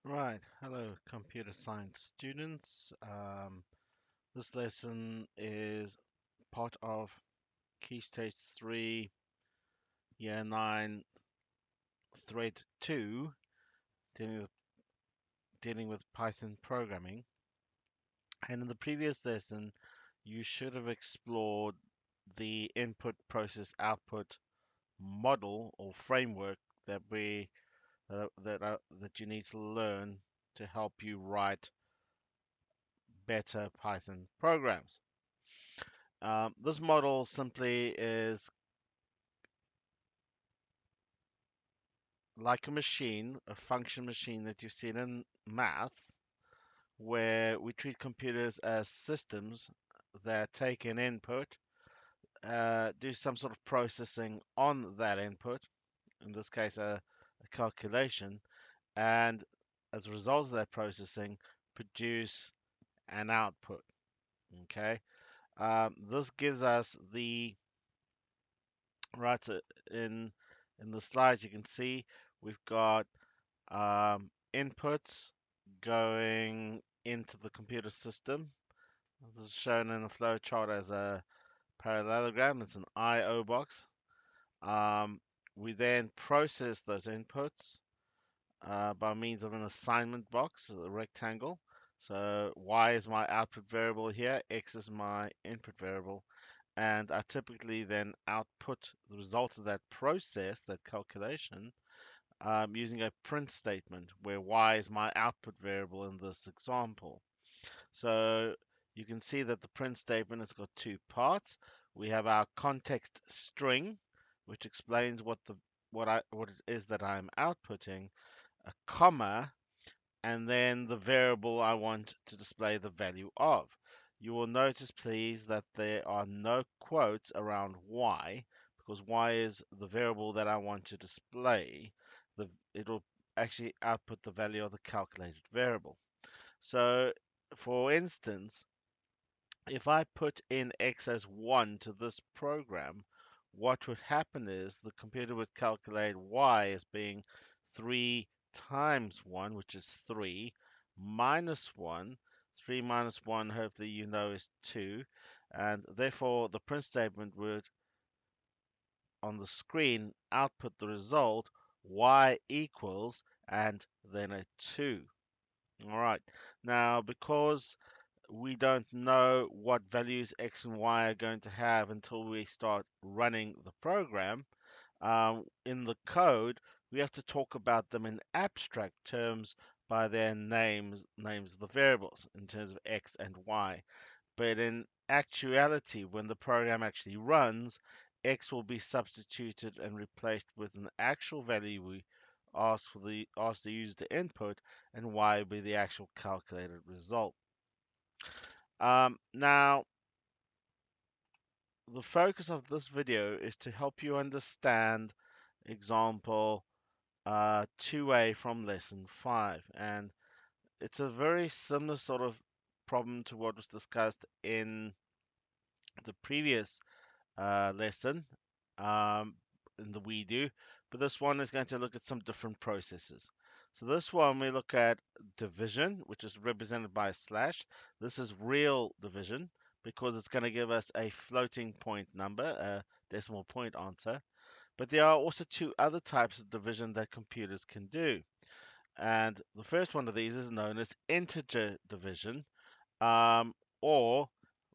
Right, hello computer science students. This lesson is part of KS3 Year 9 Thread 2, dealing with, dealing with Python programming. And in the previous lesson, you should have explored the input process output model or framework that that you need to learn to help you write better Python programs. This model simply is like a machine, a function machine that you've seen in math, where we treat computers as systems that take an input, do some sort of processing on that input, in this case, a calculation, and as a result of that processing, produce an output. Okay, this gives us the right in the slides you can see we've got inputs going into the computer system. This is shown in a flow chart as a parallelogram. It's an I/O box. Um, we then process those inputs by means of an assignment box, a rectangle. So y is my output variable here, x is my input variable, and I typically then output the result of that process, that calculation, using a print statement where y is my output variable in this example. So you can see that the print statement has got two parts. We have our context string, which explains what it is that I'm outputting, a comma, and then the variable I want to display the value of. You will notice, please, that there are no quotes around y because y is the variable that I want to display. It'll actually output the value of the calculated variable. So, for instance, if I put in x as 1 to this program, what would happen is the computer would calculate y as being 3 times 1, which is 3, minus 1. 3 minus 1, hopefully you know, is 2. And therefore, the print statement would, on the screen, output the result y equals and then a 2. All right. Now, because we don't know what values x and y are going to have until we start running the program. In the code, we have to talk about them in abstract terms by their names of the variables in terms of x and y. But in actuality, when the program actually runs, x will be substituted and replaced with an actual value we ask the user to input, and y will be the actual calculated result. Now, the focus of this video is to help you understand example 2a from lesson 5. And it's a very similar sort of problem to what was discussed in the previous lesson um, in the we do, but this one is going to look at some different processes. So this one we look at division, which is represented by a slash. This is real division because it's going to give us a floating point number, a decimal point answer. But there are also two other types of division that computers can do. And the first one of these is known as integer division, um, or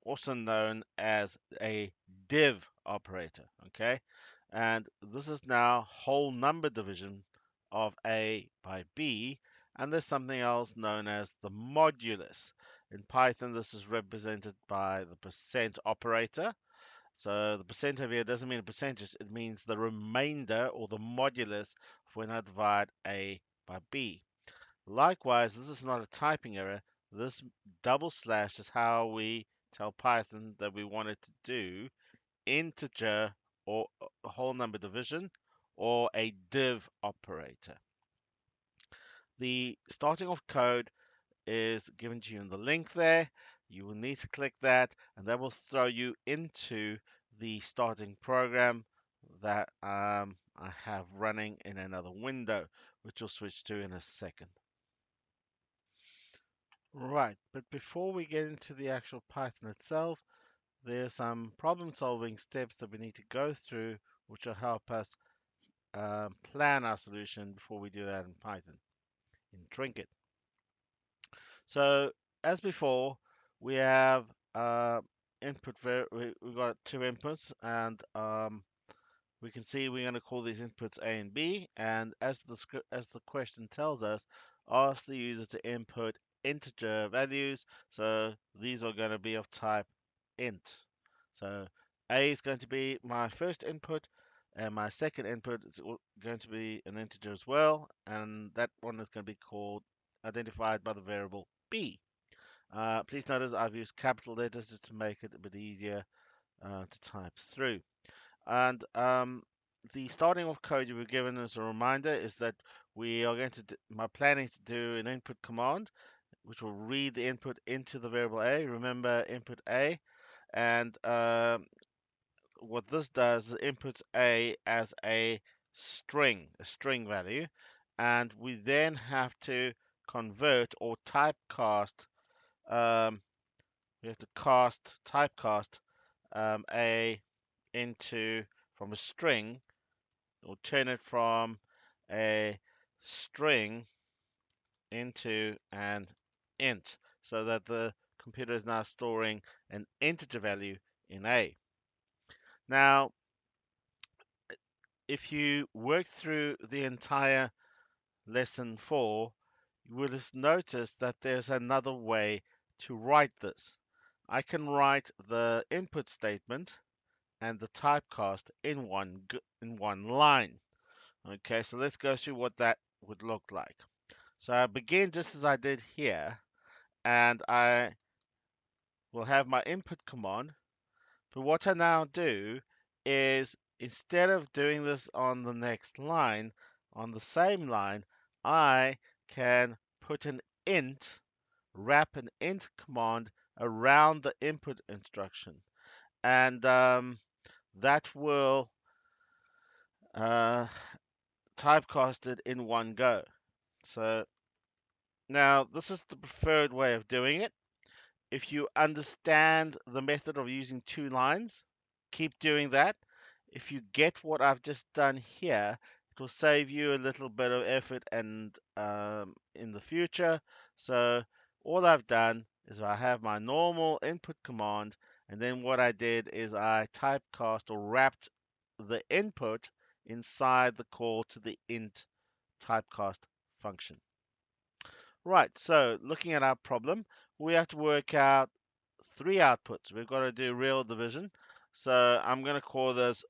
also known as a div operator. Okay, and this is now whole number division of a by b, and there's something else known as the modulus. In Python, this is represented by the percent operator. So the percent over here doesn't mean a percentage, it means the remainder or the modulus when I divide a by b. Likewise, this is not a typing error. This double slash is how we tell Python that we want it to do integer or a whole number division or a div operator. The starting off code is given to you in the link there. You will need to click that, and that will throw you into the starting program that I have running in another window, which we'll switch to in a second. Right, but before we get into the actual Python itself, there's some problem solving steps that we need to go through, which will help us plan our solution before we do that in Python, in Trinket. So, as before, we have we've got two inputs, and we can see we're going to call these inputs A and B, and as the question tells us, ask the user to input integer values. So these are going to be of type int. So A is going to be my first input, and my second input is going to be an integer as well, and that one is going to be called identified by the variable B. Please notice I've used capital letters just to make it a bit easier to type through. And the starting off code you were given as a reminder is that we are going to my planning is to do an input command, which will read the input into the variable A. Remember input A, and what this does is inputs A as a string value, and we then have to convert or typecast. Um, we have to typecast A into from a string, or turn it from a string into an int, so that the computer is now storing an integer value in A. Now, if you work through the entire lesson 4, you will have noticed that there's another way to write this. I can write the input statement and the typecast in one line. Okay, so let's go through what that would look like. So I begin just as I did here, and I will have my input command. But what I now do is, instead of doing this on the next line, on the same line, I can put an int, wrap an int command around the input instruction. And that will uh, typecast it in one go. So now this is the preferred way of doing it. If you understand the method of using two lines, keep doing that. If you get what I've just done here, it will save you a little bit of effort and in the future. So all I've done is I have my normal input command, and then what I did is I typecast or wrapped the input inside the call to the int typecast function. Right, so looking at our problem, we have to work out three outputs. We've got to do real division. So I'm going to call this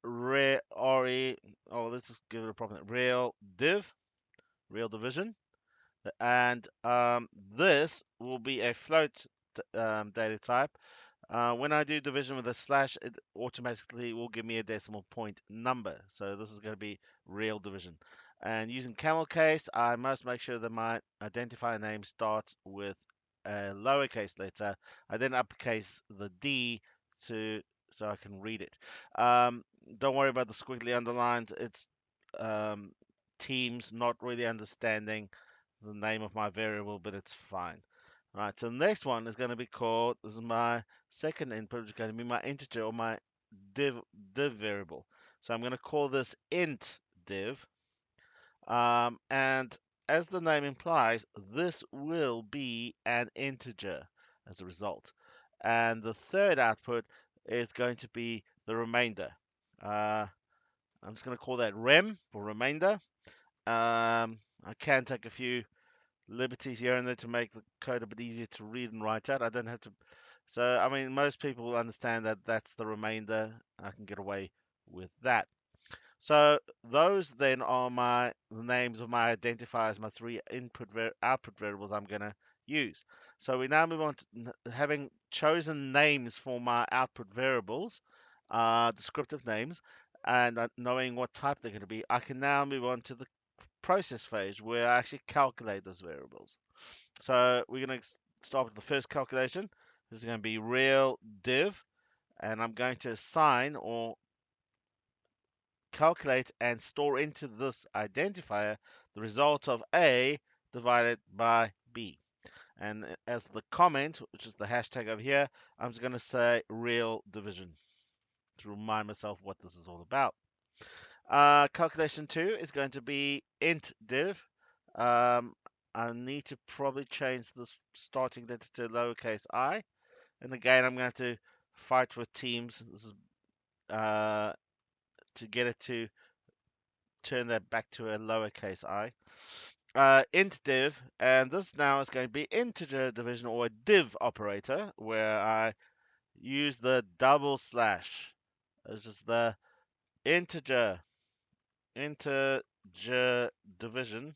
let's just give it a proper name, real division. And this will be a float data type. When I do division with a slash, it automatically will give me a decimal point number. So this is going to be real division. And using camel case, I must make sure that my identifier name starts with a lowercase letter. I then uppercase the D to so I can read it. Don't worry about the squiggly underlines. It's um, Teams not really understanding the name of my variable, but it's fine. All right, so the next one is going to be called, this is my second input, which is going to be my integer or my div variable. So I'm going to call this int div. And as the name implies, this will be an integer as a result. And the third output is going to be the remainder. I'm just going to call that rem for remainder. I can take a few liberties here and there to make the code a bit easier to read and write out. I don't have to. So, I mean, most people will understand that that's the remainder. I can get away with that. So those then are the names of my identifiers, my three output variables I'm going to use. So we now move on to having chosen names for my output variables, descriptive names, and knowing what type they're going to be. I can now move on to the process phase where I actually calculate those variables. So we're going to start with the first calculation. This is going to be real div, and I'm going to assign or calculate and store into this identifier the result of A divided by B. And as the comment, which is the hashtag over here, I'm just going to say real division to remind myself what this is all about. Calculation 2 is going to be int div. I need to probably change this starting data to lowercase I. And again, I'm going to have to fight with teams. This is to get it to turn that back to a lowercase I. Int div, and this now is going to be integer division or a div operator, where I use the double slash. It's just the integer integer division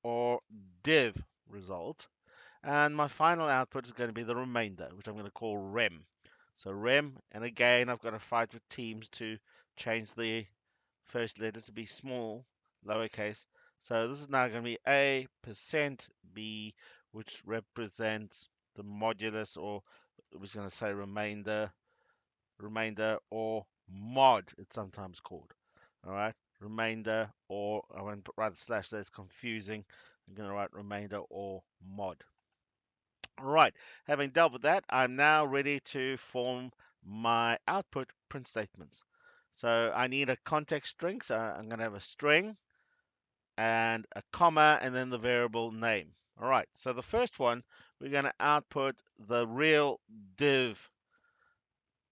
or div result. And my final output is going to be the remainder, which I'm going to call rem. So rem, and again, I've got to fight with teams to change the first letter to be small, lowercase. So this is now going to be a percent b, which represents the modulus, or we're going to say remainder or mod, it's sometimes called. All right, remainder, or I won't write a slash, that's confusing. I'm going to write remainder or mod. All right, having dealt with that, I'm now ready to form my output print statements. So I need a context string, so I'm going to have a string and a comma and then the variable name. All right, so the first one, we're going to output the real div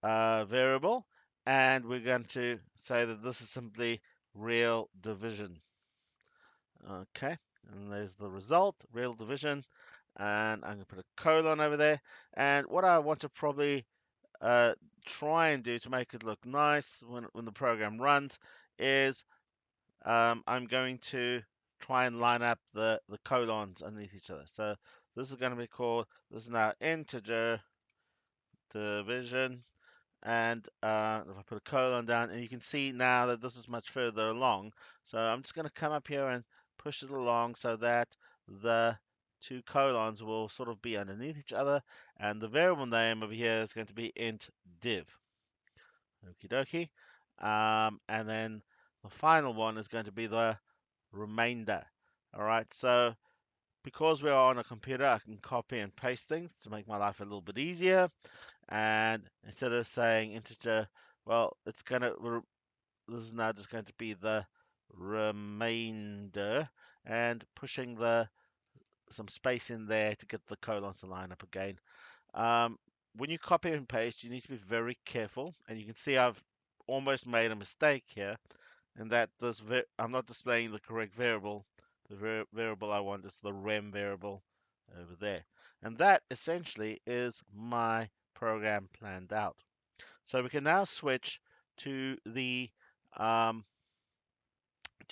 variable, and we're going to say that this is simply real division. Okay, and there's the result, real division, and I'm going to put a colon over there. And what I want to probably uh, try and do to make it look nice when the program runs is I'm going to try and line up the colons underneath each other. So this is going to be called, this is now integer division, and if I put a colon down, and you can see now that this is much further along. So I'm just going to come up here and push it along so that the two colons will sort of be underneath each other, and the variable name over here is going to be int div. Okie dokie. And then the final one is going to be the remainder. All right, so because we are on a computer, I can copy and paste things to make my life a little bit easier. And instead of saying integer, well, it's gonna, this is now just going to be the remainder, and pushing some space in there to get the colons to line up again. Um, when you copy and paste, you need to be very careful, and you can see I've almost made a mistake here, and that this I'm not displaying the correct variable. The variable I want is the rem variable over there, and that essentially is my program planned out. So we can now switch to um,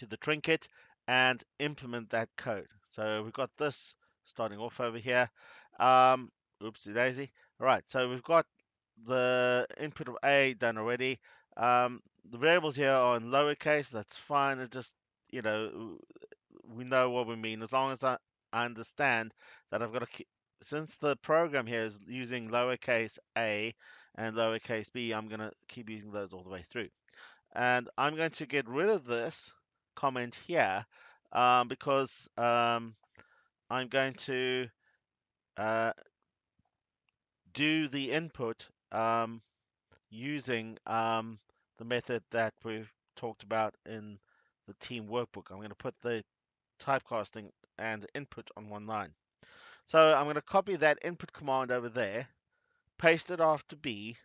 the trinket and implement that code. So we've got this starting off over here. Oopsie daisy. All right, so we've got the input of A done already. The variables here are in lowercase. That's fine. It just, you know, we know what we mean. As long as I understand that I've got to keep, since the program here is using lowercase a and lowercase b, I'm going to keep using those all the way through. And I'm going to get rid of this comment here because I'm going to uh, do the input using the method that we've talked about in the team workbook. I'm going to put the typecasting and input on one line. So I'm going to copy that input command over there, paste it after B,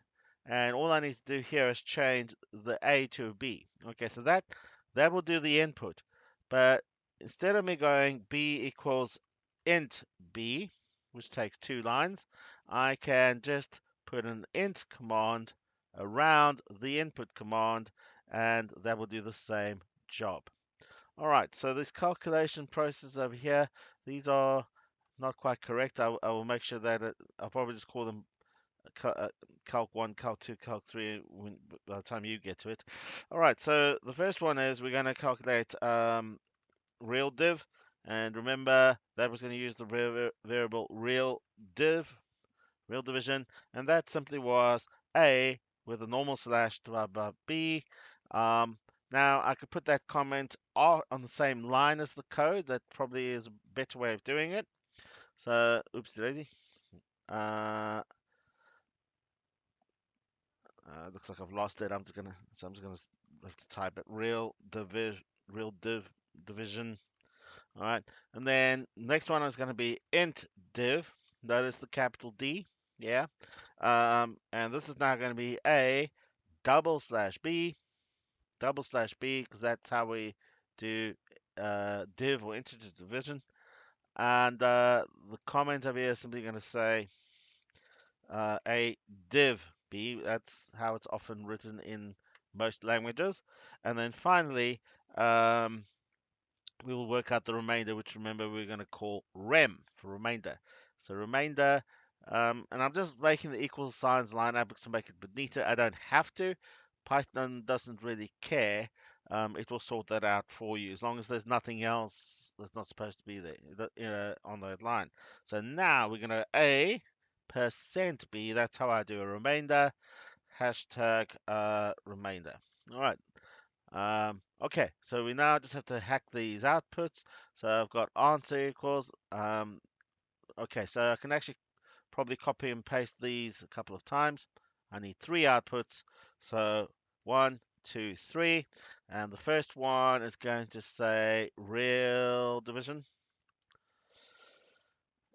and all I need to do here is change the A to a B. Okay, so that will do the input. But instead of me going B equals int B, which takes 2 lines, I can just put an int command around the input command, and that will do the same job. All right, so this calculation process over here, these are not quite correct. I will make sure that I'll probably just call them Calc 1, Calc 2, Calc 3 by the time you get to it. All right, so the first one is we're going to calculate real div. And remember that was going to use the variable real div, real division. And that simply was A with a normal slash divided by B. Um, Now I could put that comment on the same line as the code. That probably is a better way of doing it. So, oops, daisy. Uh, looks like I've lost it. I'm just gonna have to type it. Real division. All right, and then next one is going to be int div. Notice the capital D. Yeah. And this is now going to be a double slash b, because that's how we do div or integer division. And the comment over here is simply going to say a div b. That's how it's often written in most languages. And then finally, we will work out the remainder, which remember we're going to call rem for remainder. So remainder, and I'm just making the equal signs line up to make it a bit neater. I don't have to. Python doesn't really care. It will sort that out for you as long as there's nothing else that's not supposed to be there on that line. So now we're going to a percent b. That's how I do a remainder. Hashtag remainder. All right. Okay, so we now just have to hack these outputs. So I've got answer equals. Okay, so I can actually probably copy and paste these a couple of times. I need three outputs. So 1, 2, 3. And the first one is going to say real division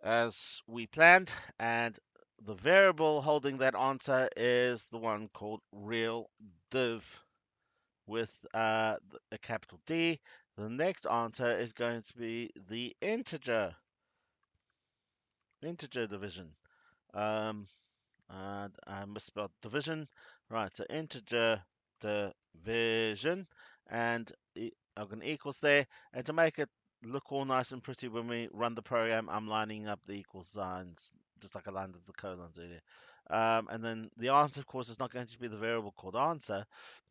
as we planned. And the variable holding that answer is the one called real div with a capital D. The next answer is going to be the integer division. Um, and I misspelled division. Right, so integer division, and I'm going to equals there. And to make it look all nice and pretty when we run the program, I'm lining up the equal signs, just like I lined up the colons earlier. And then the answer, of course, is not going to be the variable called answer.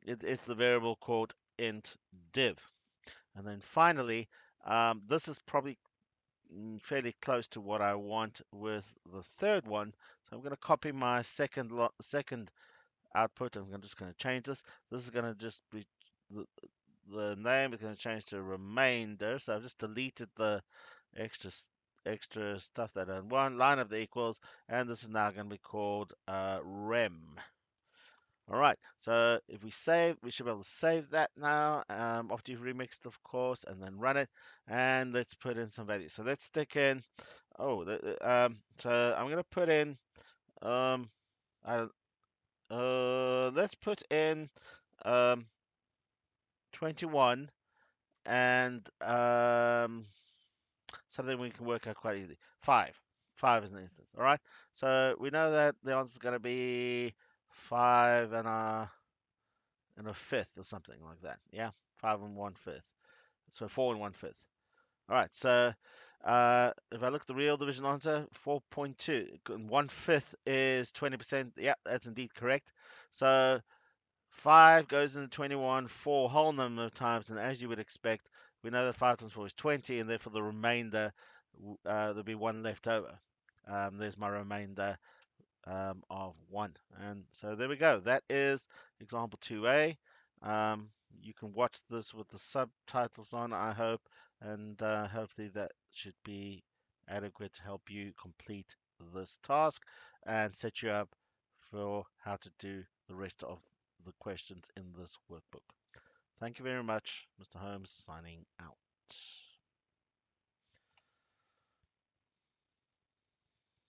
It's the variable called int div. And then finally, this is probably fairly close to what I want with the third one. So I'm going to copy my second output. Just going to change this. This is going to just be the, the name is going to change to remainder. So I've just deleted the extra extra stuff that I want. Line of the equals, and this is now going to be called rem. All right, so if we save, we should be able to save that now, after you've remixed, of course, and then run it. And let's put in some values. So let's stick in, so I'm going to put in, um, I, let's put in, um, 21 and, something we can work out quite easily. 5. 5 is an instance, all right? So we know that the answer is going to be 5 and a fifth or something like that. Yeah, 5 and 1/5. So 4 and 1/5. All right. So if I look at the real division answer, 4.2. And 1/5 is 20%. Yeah, that's indeed correct. So 5 goes into 21 4 whole number of times, and as you would expect, we know that 5 times 4 is 20, and therefore the remainder there'll be one left over. There's my remainder of 1. And so there we go. That is example 2a. You can watch this with the subtitles on, I hope, and hopefully that should be adequate to help you complete this task and set you up for how to do the rest of the questions in this workbook. Thank you very much. Mr. Holmes signing out.